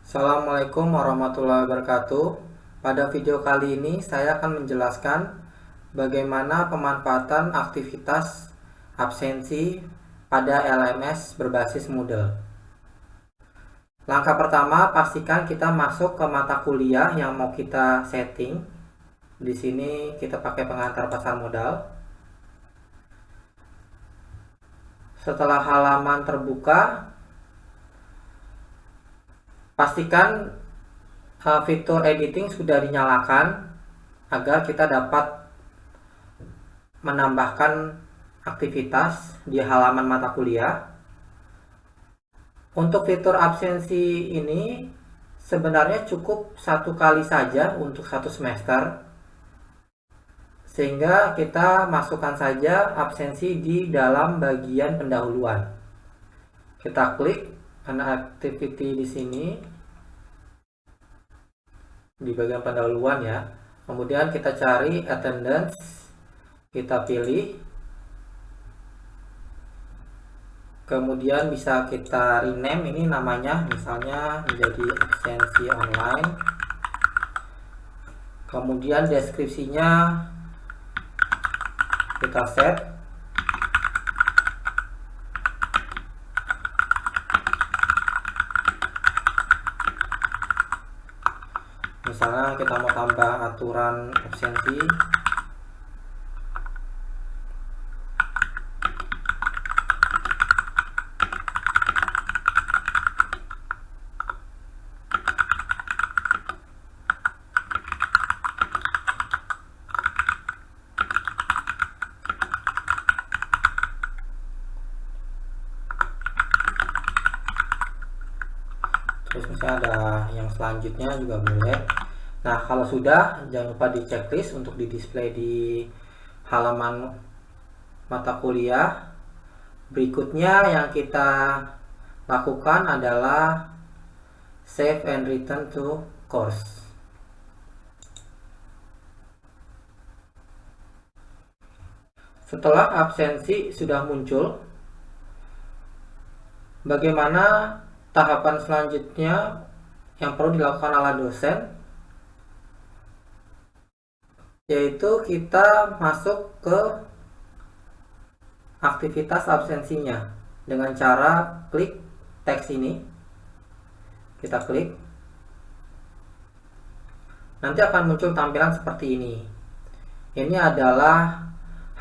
Assalamualaikum warahmatullahi wabarakatuh. Pada video kali ini saya akan menjelaskan bagaimana pemanfaatan aktivitas absensi pada LMS berbasis Moodle. Langkah pertama, pastikan kita masuk ke mata kuliah yang mau kita setting. Di sini kita pakai pengantar pasar modal. Setelah halaman terbuka, pastikan fitur editing sudah dinyalakan agar kita dapat menambahkan aktivitas di halaman mata kuliah. Untuk fitur absensi ini sebenarnya cukup satu kali saja untuk satu semester, sehingga kita masukkan saja absensi di dalam bagian pendahuluan. Kita klik activity di sini di bagian pendahuluan ya. Kemudian kita cari attendance, kita pilih. Kemudian bisa kita rename ini namanya, misalnya menjadi absensi online. Kemudian deskripsinya kita set. Misalnya kita mau tambah aturan absensi. Terus misalnya ada yang selanjutnya juga boleh. Nah, kalau sudah, jangan lupa di checklist untuk di display di halaman mata kuliah. Berikutnya yang kita lakukan adalah save and return to course. Setelah absensi sudah muncul, bagaimana tahapan selanjutnya yang perlu dilakukan oleh dosen, yaitu kita masuk ke aktivitas absensinya dengan cara klik teks ini. Kita klik, nanti akan muncul tampilan seperti ini. Ini adalah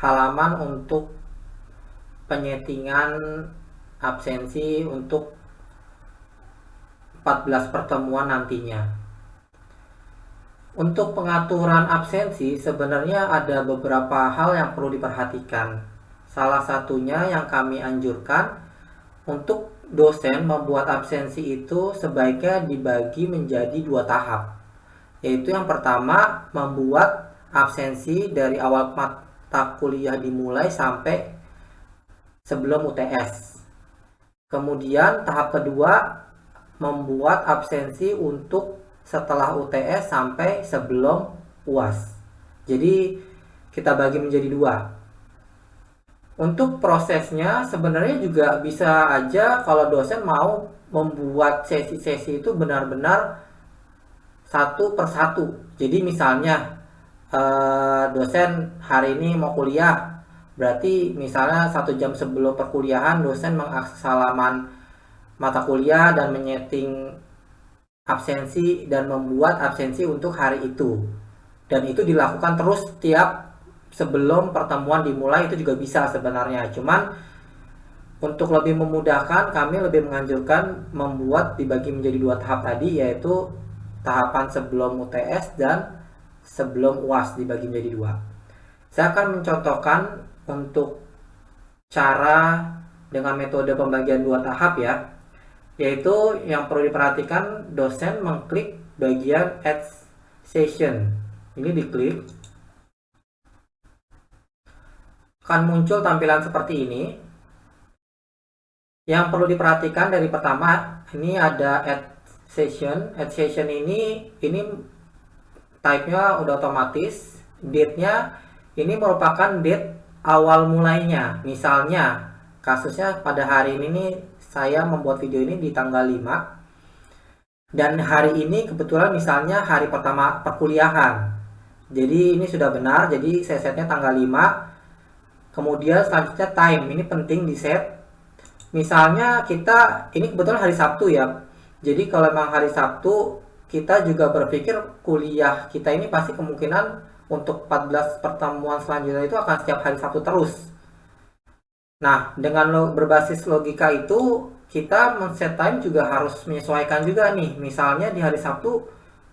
halaman untuk penyetingan absensi untuk 14 pertemuan nantinya. Untuk pengaturan absensi sebenarnya ada beberapa hal yang perlu diperhatikan. Salah satunya yang kami anjurkan, untuk dosen membuat absensi itu sebaiknya dibagi menjadi 2 tahap. Yaitu yang pertama, membuat absensi dari awal mata kuliah dimulai sampai sebelum UTS. Kemudian tahap kedua, membuat absensi untuk setelah UTS sampai sebelum UAS. Jadi kita bagi menjadi 2. Untuk prosesnya sebenarnya juga bisa aja kalau dosen mau membuat sesi-sesi itu benar-benar satu per satu. Jadi misalnya dosen hari ini mau kuliah, berarti misalnya 1 jam sebelum perkuliahan dosen mengakses halaman mata kuliah dan menyeting absensi dan membuat absensi untuk hari itu. Dan itu dilakukan terus setiap sebelum pertemuan dimulai, itu juga bisa sebenarnya. Cuman untuk lebih memudahkan, kami lebih menganjurkan membuat dibagi menjadi 2 tahap tadi, yaitu tahapan sebelum UTS dan sebelum UAS dibagi menjadi 2. Saya akan mencontohkan untuk cara dengan metode pembagian 2 tahap ya. Yaitu yang perlu diperhatikan, dosen mengklik bagian add session. Ini diklik, akan muncul tampilan seperti ini. Yang perlu diperhatikan dari pertama, ini ada add session. Add session ini type-nya udah otomatis. Date-nya ini merupakan date awal mulainya. Misalnya kasusnya pada hari ini nih, saya membuat video ini di tanggal 5. Dan hari ini kebetulan misalnya hari pertama perkuliahan. Jadi ini sudah benar, jadi saya setnya tanggal 5. Kemudian selanjutnya time, ini penting di set. Misalnya kita, ini kebetulan hari Sabtu ya. Jadi kalau memang hari Sabtu, kita juga berpikir kuliah kita ini pasti kemungkinan untuk 14 pertemuan selanjutnya itu akan setiap hari Sabtu terus. Nah, dengan berbasis logika itu, kita men-set time juga harus menyesuaikan juga nih. Misalnya di hari Sabtu,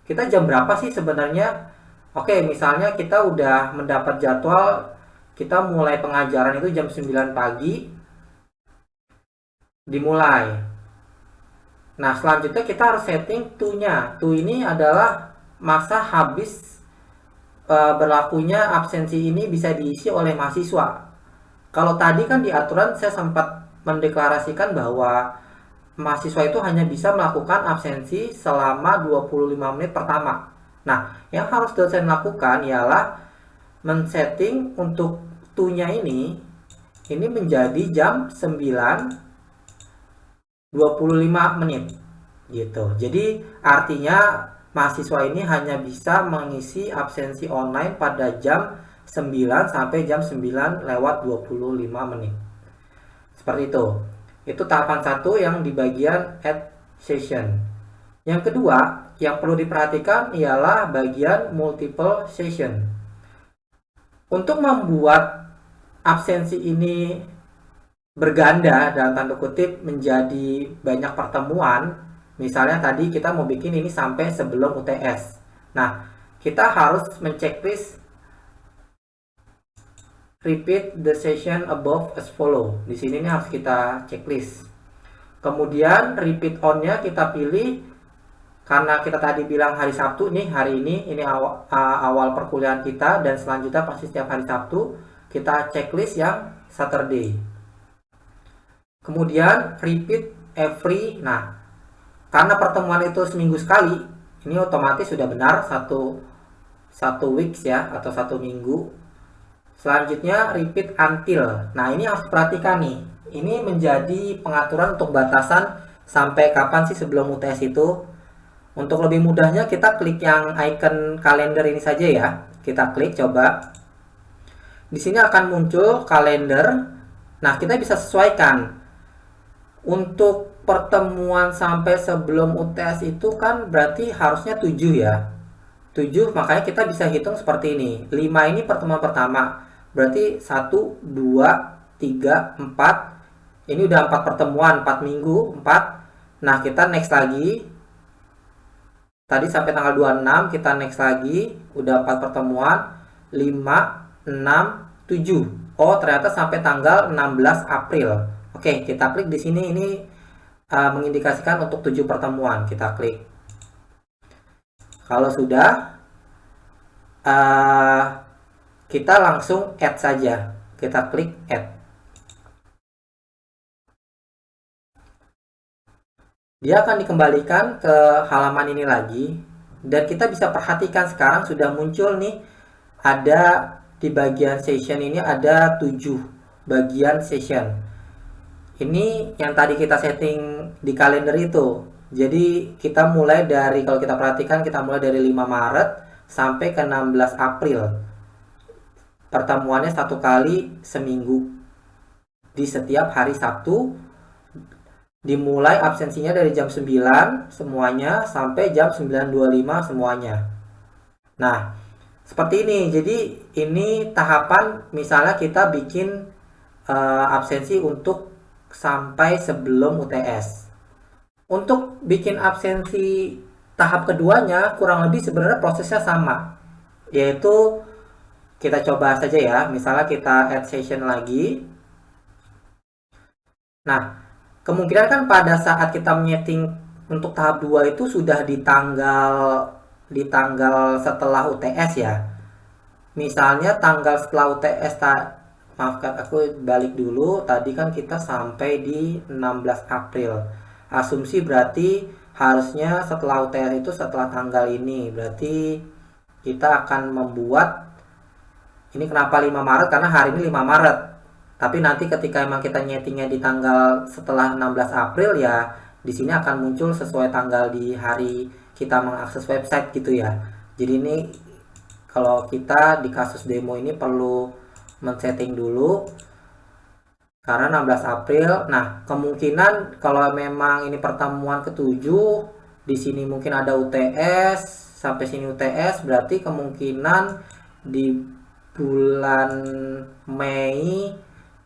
kita jam berapa sih sebenarnya? Oke, misalnya kita udah mendapat jadwal, kita mulai pengajaran itu jam 9 pagi, dimulai. Nah, selanjutnya kita harus setting to-nya. To ini adalah masa habis berlakunya absensi ini bisa diisi oleh mahasiswa. Kalau tadi kan di aturan saya sempat mendeklarasikan bahwa mahasiswa itu hanya bisa melakukan absensi selama 25 menit pertama. Nah, yang harus dosen lakukan ialah men-setting untuk to-nya ini menjadi jam 9.25 menit gitu. Jadi artinya mahasiswa ini hanya bisa mengisi absensi online pada jam 9 sampai jam 9 lewat 25 menit. Seperti itu. Itu tahapan 1 yang di bagian add session. Yang kedua, yang perlu diperhatikan ialah bagian multiple session. Untuk membuat absensi ini berganda dalam tanda kutip menjadi banyak pertemuan, misalnya tadi kita mau bikin ini sampai sebelum UTS. Nah, kita harus menceklis repeat the session above as follow. Di sini harus kita checklist. Kemudian repeat on-nya kita pilih karena kita tadi bilang hari Sabtu nih, hari ini awal perkuliahan kita dan selanjutnya pasti setiap hari Sabtu, kita checklist yang Saturday. Kemudian repeat every. Nah, karena pertemuan itu seminggu sekali, ini otomatis sudah benar satu weeks ya atau 1 minggu. Selanjutnya repeat until. Nah, ini harus diperhatikan nih. Ini menjadi pengaturan untuk batasan sampai kapan sih sebelum UTS itu. Untuk lebih mudahnya kita klik yang icon kalender ini saja ya. Kita klik coba. Di sini akan muncul kalender. Nah, kita bisa sesuaikan. Untuk pertemuan sampai sebelum UTS itu kan berarti harusnya 7 ya. 7, makanya kita bisa hitung seperti ini. 5 ini pertemuan pertama. Berarti 1, 2, 3, 4. Ini udah 4 pertemuan, 4 minggu, 4. Nah, kita next lagi. Tadi sampai tanggal 26, kita next lagi. Udah 4 pertemuan. 5, 6, 7. Oh, ternyata sampai tanggal 16 April. Oke, kita klik di sini. Ini mengindikasikan untuk 7 pertemuan. Kita klik. Kalau sudah, kita langsung add saja. Kita klik add. Dia akan dikembalikan ke halaman ini lagi. Dan kita bisa perhatikan sekarang sudah muncul nih. Ada di bagian session ini ada 7 bagian session. Ini yang tadi kita setting di kalender itu. Jadi kita mulai dari, kalau kita perhatikan kita mulai dari 5 Maret sampai ke 16 April. Pertemuannya 1 kali seminggu di setiap hari Sabtu. Dimulai absensinya dari jam 9 semuanya sampai jam 9.25 semuanya. Nah, seperti ini. Jadi ini tahapan misalnya kita bikin absensi untuk sampai sebelum UTS. Untuk bikin absensi tahap keduanya kurang lebih sebenarnya prosesnya sama. Yaitu kita coba saja ya, misalnya kita add session lagi. Nah, kemungkinan kan pada saat kita menyeting untuk tahap 2 itu sudah di tanggal setelah UTS ya. Misalnya tanggal setelah UTS, maafkan aku balik dulu, tadi kan kita sampai di 16 April. Asumsi berarti harusnya setelah UTS itu setelah tanggal ini. Berarti kita akan membuat, ini kenapa 5 Maret? Karena hari ini 5 Maret. Tapi nanti ketika emang kita nyetingnya di tanggal setelah 16 April ya di sini akan muncul sesuai tanggal di hari kita mengakses website gitu ya. Jadi ini kalau kita di kasus demo ini perlu men-setting dulu karena 16 April. Nah, kemungkinan kalau memang ini pertemuan ke-7, di sini mungkin ada UTS, sampai sini UTS, berarti kemungkinan di bulan Mei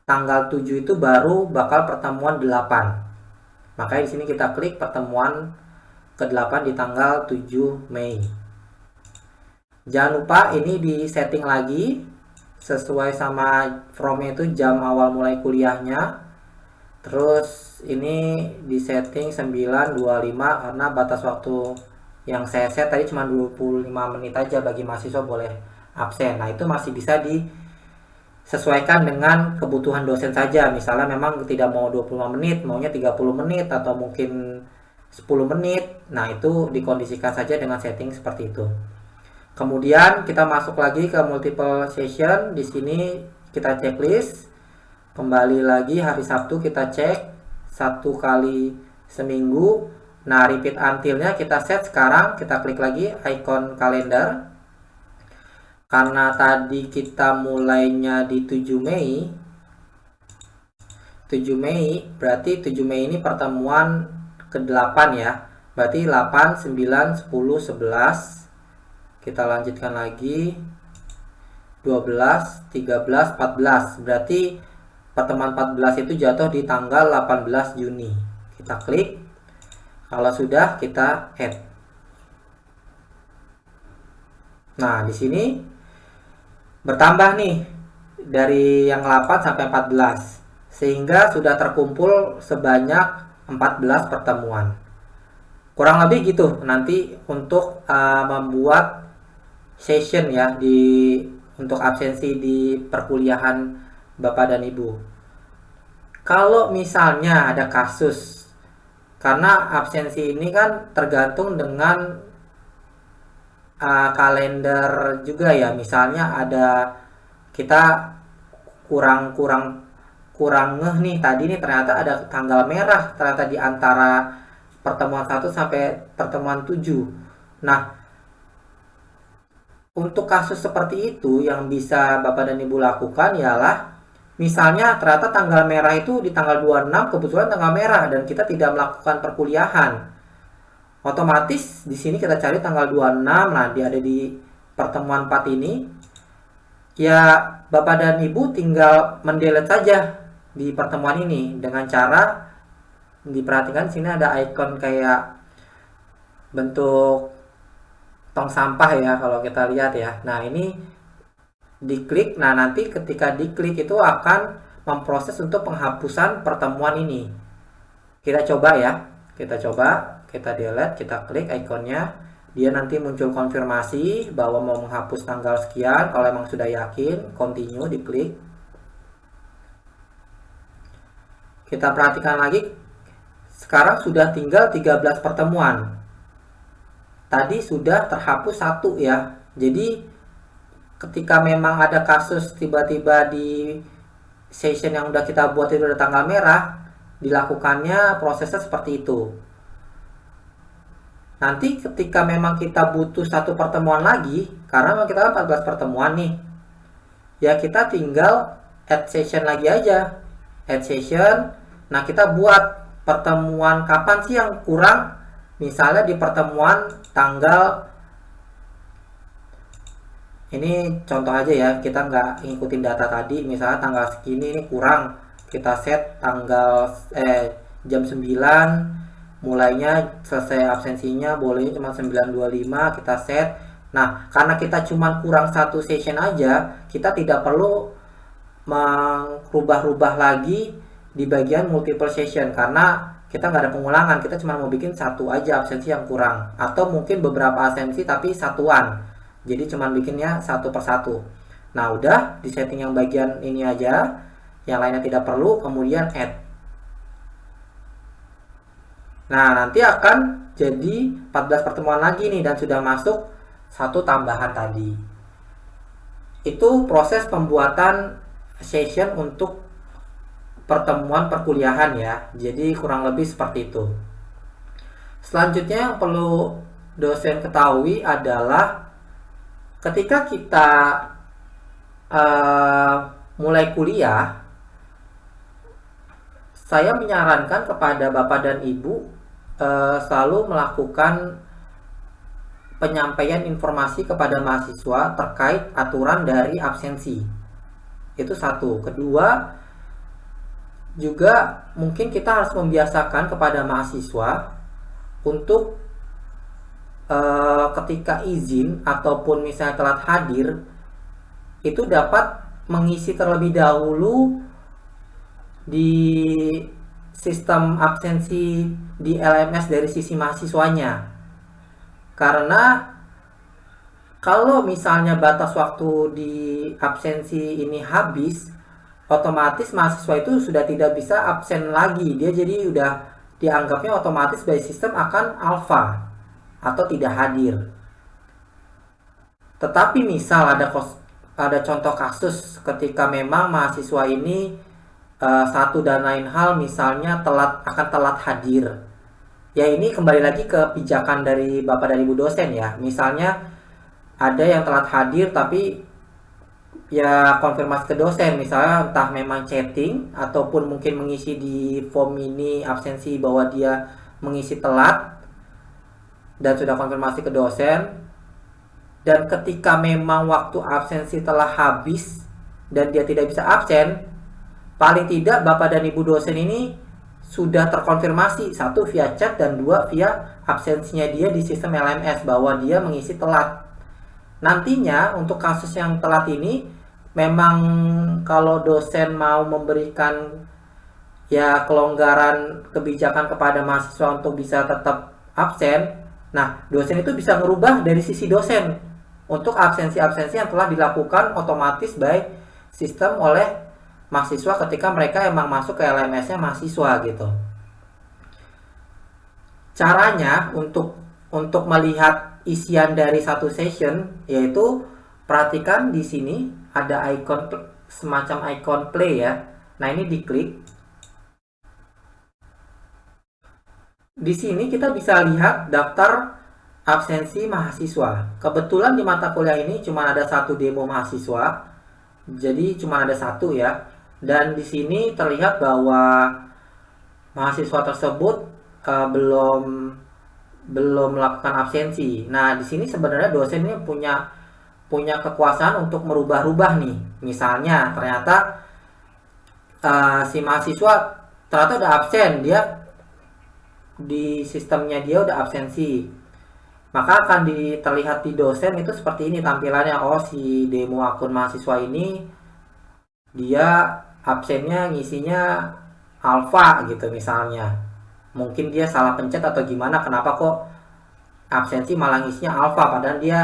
tanggal 7 itu baru bakal pertemuan 8. Makanya di sini kita klik pertemuan ke-8 di tanggal 7 Mei. Jangan lupa ini di setting lagi sesuai sama from-nya itu jam awal mulai kuliahnya. Terus ini di setting 9.25 karena batas waktu yang saya set tadi cuma 25 menit aja bagi mahasiswa boleh absen. Nah, itu masih bisa disesuaikan dengan kebutuhan dosen saja. Misalnya memang tidak mau 25 menit, maunya 30 menit atau mungkin 10 menit. Nah, itu dikondisikan saja dengan setting seperti itu. Kemudian kita masuk lagi ke multiple session. Di sini kita checklist. Kembali lagi hari Sabtu kita cek 1 kali seminggu. Nah, repeat until-nya kita set sekarang. Kita klik lagi icon kalender. Karena tadi kita mulainya di 7 Mei. 7 Mei berarti 7 Mei ini pertemuan ke-8 ya. Berarti 8, 9, 10, 11. Kita lanjutkan lagi 12, 13, 14. Berarti pertemuan 14 itu jatuh di tanggal 18 Juni. Kita klik. Kalau sudah kita add. Nah, di sini bertambah nih dari yang 8 sampai 14. Sehingga sudah terkumpul sebanyak 14 pertemuan. Kurang lebih gitu nanti untuk membuat session ya untuk absensi di perkuliahan Bapak dan Ibu. Kalau misalnya ada kasus, karena absensi ini kan tergantung dengan kalender juga ya. Misalnya ada kita kurang ngeh nih, tadi nih ternyata ada tanggal merah ternyata di antara pertemuan 1 sampai pertemuan 7. Nah, untuk kasus seperti itu yang bisa Bapak dan Ibu lakukan ialah misalnya ternyata tanggal merah itu di tanggal 26 kebetulan tanggal merah dan kita tidak melakukan perkuliahan. Otomatis di sini kita cari tanggal 26. Nah, dia ada di pertemuan 4 ini. Ya, Bapak dan Ibu tinggal mendelete saja di pertemuan ini dengan cara diperhatikan sini ada icon kayak bentuk tong sampah ya kalau kita lihat ya. Nah, ini diklik. Nah, nanti ketika diklik itu akan memproses untuk penghapusan pertemuan ini. Kita coba ya. Kita delete, kita klik ikonnya. Dia nanti muncul konfirmasi bahwa mau menghapus tanggal sekian. Kalau emang sudah yakin, continue, diklik. Kita perhatikan lagi. Sekarang sudah tinggal 13 pertemuan. Tadi sudah terhapus 1 ya. Jadi ketika memang ada kasus tiba-tiba di session yang udah kita buat itu ada tanggal merah, dilakukannya prosesnya seperti itu. Nanti ketika memang kita butuh 1 pertemuan lagi, karena memang kita 14 pertemuan nih, ya kita tinggal add session lagi aja. Add session. Nah, kita buat pertemuan kapan sih yang kurang. Misalnya di pertemuan tanggal, ini contoh aja ya, kita nggak ngikutin data tadi. Misalnya tanggal segini ini kurang, kita set tanggal jam 9 mulainya, selesai absensinya bolehnya cuma 9.25, kita set. Nah, karena kita cuma kurang 1 session aja, kita tidak perlu merubah-rubah lagi di bagian multiple session karena kita nggak ada pengulangan, kita cuma mau bikin 1 aja absensi yang kurang, atau mungkin beberapa absensi tapi satuan, jadi cuma bikinnya 1 per 1. Nah, udah di setting yang bagian ini aja, yang lainnya tidak perlu, kemudian add. Nah, nanti akan jadi 14 pertemuan lagi nih dan sudah masuk 1 tambahan tadi. Itu proses pembuatan session untuk pertemuan perkuliahan ya. Jadi kurang lebih seperti itu. Selanjutnya yang perlu dosen ketahui adalah ketika kita mulai kuliah, saya menyarankan kepada Bapak dan Ibu selalu melakukan penyampaian informasi kepada mahasiswa terkait aturan dari absensi. Itu satu. Kedua, juga mungkin kita harus membiasakan kepada mahasiswa untuk ketika izin ataupun misalnya telat hadir itu dapat mengisi terlebih dahulu di sistem absensi di LMS dari sisi mahasiswanya. Karena kalau misalnya batas waktu di absensi ini habis, otomatis mahasiswa itu sudah tidak bisa absen lagi. Dia jadi udah dianggapnya otomatis by sistem akan alpha atau tidak hadir. Tetapi misal ada contoh kasus ketika memang mahasiswa ini satu dan lain hal misalnya akan telat hadir. Ya ini kembali lagi ke pijakan dari Bapak dan Ibu dosen ya. Misalnya ada yang telat hadir tapi ya konfirmasi ke dosen, misalnya entah memang chatting ataupun mungkin mengisi di form ini absensi bahwa dia mengisi telat dan sudah konfirmasi ke dosen, dan ketika memang waktu absensi telah habis dan dia tidak bisa absen, paling tidak Bapak dan Ibu dosen ini sudah terkonfirmasi, satu via chat dan dua via absensinya dia di sistem LMS bahwa dia mengisi telat. Nantinya untuk kasus yang telat ini memang kalau dosen mau memberikan ya kelonggaran kebijakan kepada mahasiswa untuk bisa tetap absen, nah dosen itu bisa merubah dari sisi dosen untuk absensi-absensi yang telah dilakukan otomatis by sistem oleh mahasiswa ketika mereka emang masuk ke LMS-nya mahasiswa gitu. Caranya untuk melihat isian dari satu session yaitu perhatikan di sini ada icon semacam icon play ya. Nah, ini diklik. Di sini kita bisa lihat daftar absensi mahasiswa. Kebetulan di mata kuliah ini cuma ada satu demo mahasiswa. Jadi cuma ada satu ya. Dan di sini terlihat bahwa mahasiswa tersebut belum melakukan absensi. Nah, di sini sebenarnya dosen ini punya kekuasaan untuk merubah-rubah nih. Misalnya ternyata si mahasiswa ternyata udah absen, dia di sistemnya dia udah absensi, maka akan terlihat di dosen itu seperti ini tampilannya. Oh, si demo akun mahasiswa ini dia absennya ngisinya alpha gitu misalnya. Mungkin dia salah pencet atau gimana, kenapa kok absensi malah ngisinya alpha padahal dia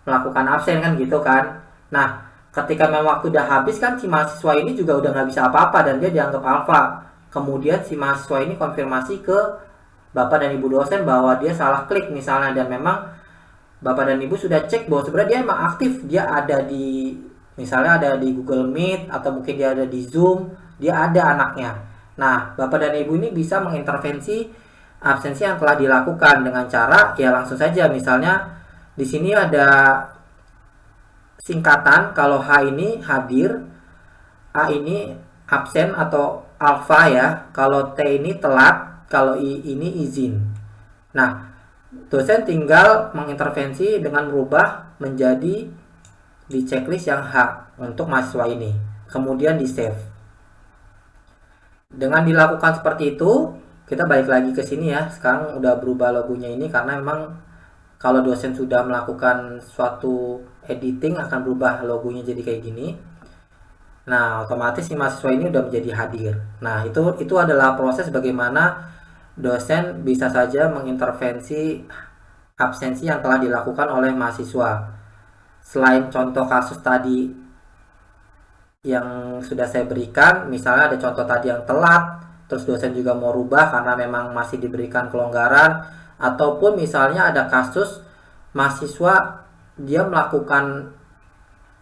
melakukan absen kan gitu kan. Nah, ketika memang waktu udah habis kan si mahasiswa ini juga udah nggak bisa apa-apa dan dia dianggap alpha. Kemudian si mahasiswa ini konfirmasi ke Bapak dan Ibu dosen bahwa dia salah klik misalnya, dan memang Bapak dan Ibu sudah cek bahwa sebenarnya dia emang aktif, dia ada di misalnya ada di Google Meet atau mungkin dia ada di Zoom, dia ada anaknya. Nah, Bapak dan Ibu ini bisa mengintervensi absensi yang telah dilakukan dengan cara ya langsung saja, misalnya di sini ada singkatan, kalau H ini hadir, A ini absen atau alpha ya, kalau T ini telat, kalau I ini izin. Nah, dosen tinggal mengintervensi dengan merubah menjadi di checklist yang H untuk mahasiswa ini, kemudian di save. Dengan dilakukan seperti itu, kita balik lagi ke sini ya. Sekarang udah berubah logonya ini karena memang kalau dosen sudah melakukan suatu editing akan berubah logonya jadi kayak gini. Nah, otomatis si mahasiswa ini udah menjadi hadir. Nah, itu adalah proses bagaimana dosen bisa saja mengintervensi absensi yang telah dilakukan oleh mahasiswa. Selain contoh kasus tadi yang sudah saya berikan, misalnya ada contoh tadi yang telat, terus dosen juga mau rubah karena memang masih diberikan kelonggaran, ataupun misalnya ada kasus mahasiswa dia melakukan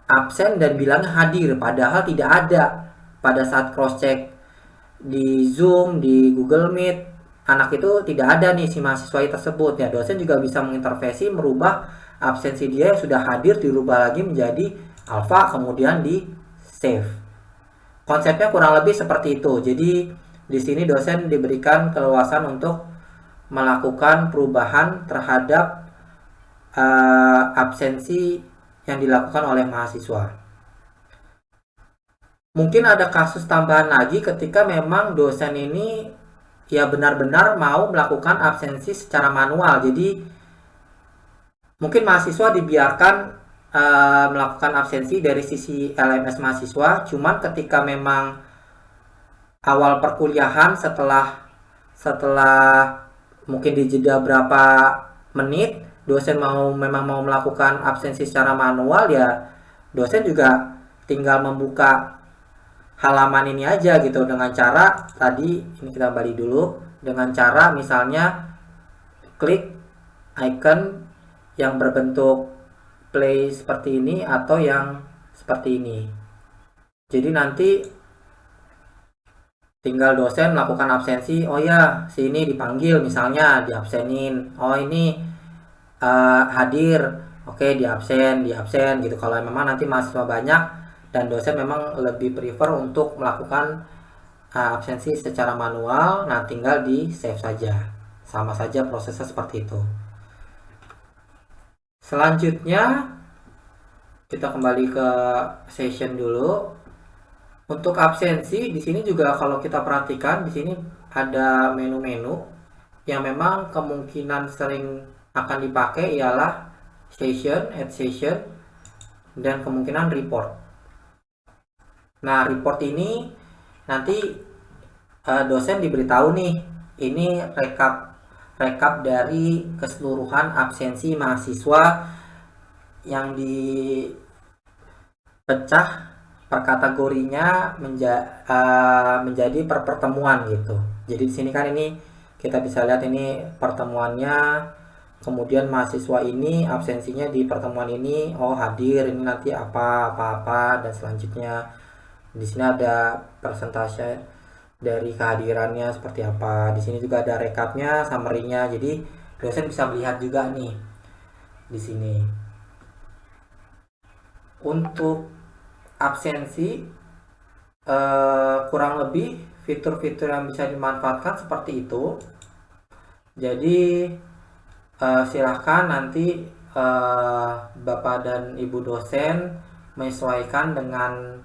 absen dan bilangnya hadir padahal tidak ada pada saat cross check di Zoom, di Google Meet, anak itu tidak ada nih si mahasiswa tersebut, ya dosen juga bisa mengintervensi, merubah absensi dia yang sudah hadir, dirubah lagi menjadi alfa, kemudian di save. Konsepnya kurang lebih seperti itu. Jadi di sini dosen diberikan keleluasan untuk melakukan perubahan terhadap absensi yang dilakukan oleh mahasiswa. Mungkin ada kasus tambahan lagi ketika memang dosen ini ya benar-benar mau melakukan absensi secara manual. Jadi mungkin mahasiswa dibiarkan melakukan absensi dari sisi LMS mahasiswa, cuman ketika memang awal perkuliahan setelah mungkin di jeda berapa menit dosen memang mau melakukan absensi secara manual, ya dosen juga tinggal membuka halaman ini aja gitu dengan cara tadi, ini kita kembali dulu, dengan cara misalnya klik icon yang berbentuk play seperti ini atau yang seperti ini. Jadi nanti tinggal dosen melakukan absensi, oh ya si ini dipanggil misalnya diabsenin, oh ini hadir, oke diabsen gitu. Kalau memang nanti mahasiswa banyak dan dosen memang lebih prefer untuk melakukan absensi secara manual, nah tinggal di save saja, sama saja prosesnya seperti itu. Selanjutnya kita kembali ke session dulu. Untuk absensi di sini juga kalau kita perhatikan di sini ada menu-menu yang memang kemungkinan sering akan dipakai ialah session, add session, dan kemungkinan report. Nah, report ini nanti dosen diberitahu nih, ini rekap dari keseluruhan absensi mahasiswa yang dipecah per kategorinya menjadi per pertemuan gitu. Jadi di sini kan ini kita bisa lihat ini pertemuannya, kemudian mahasiswa ini absensinya di pertemuan ini, oh hadir ini nanti apa dan selanjutnya. Di sini ada persentase dari kehadirannya seperti apa. Di sini juga ada rekapnya, summary-nya. Jadi dosen bisa melihat juga nih di sini. Untuk absensi kurang lebih fitur-fitur yang bisa dimanfaatkan seperti itu. Jadi silahkan nanti Bapak dan Ibu dosen menyesuaikan dengan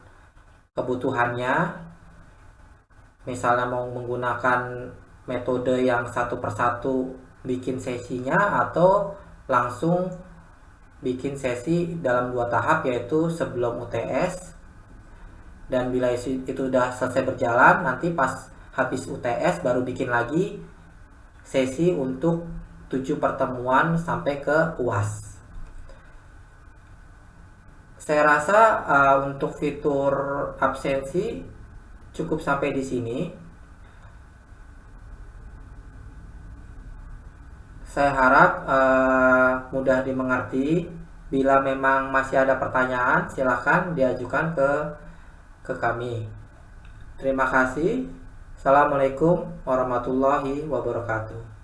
kebutuhannya, misalnya mau menggunakan metode yang satu persatu bikin sesinya atau langsung bikin sesi dalam 2 tahap, yaitu sebelum UTS, dan bila itu sudah selesai berjalan nanti pas habis UTS baru bikin lagi sesi untuk 7 pertemuan sampai ke UAS. Saya rasa untuk fitur absensi cukup sampai di sini. Saya harap mudah dimengerti. Bila memang masih ada pertanyaan, silakan diajukan ke kami. Terima kasih. Assalamualaikum warahmatullahi wabarakatuh.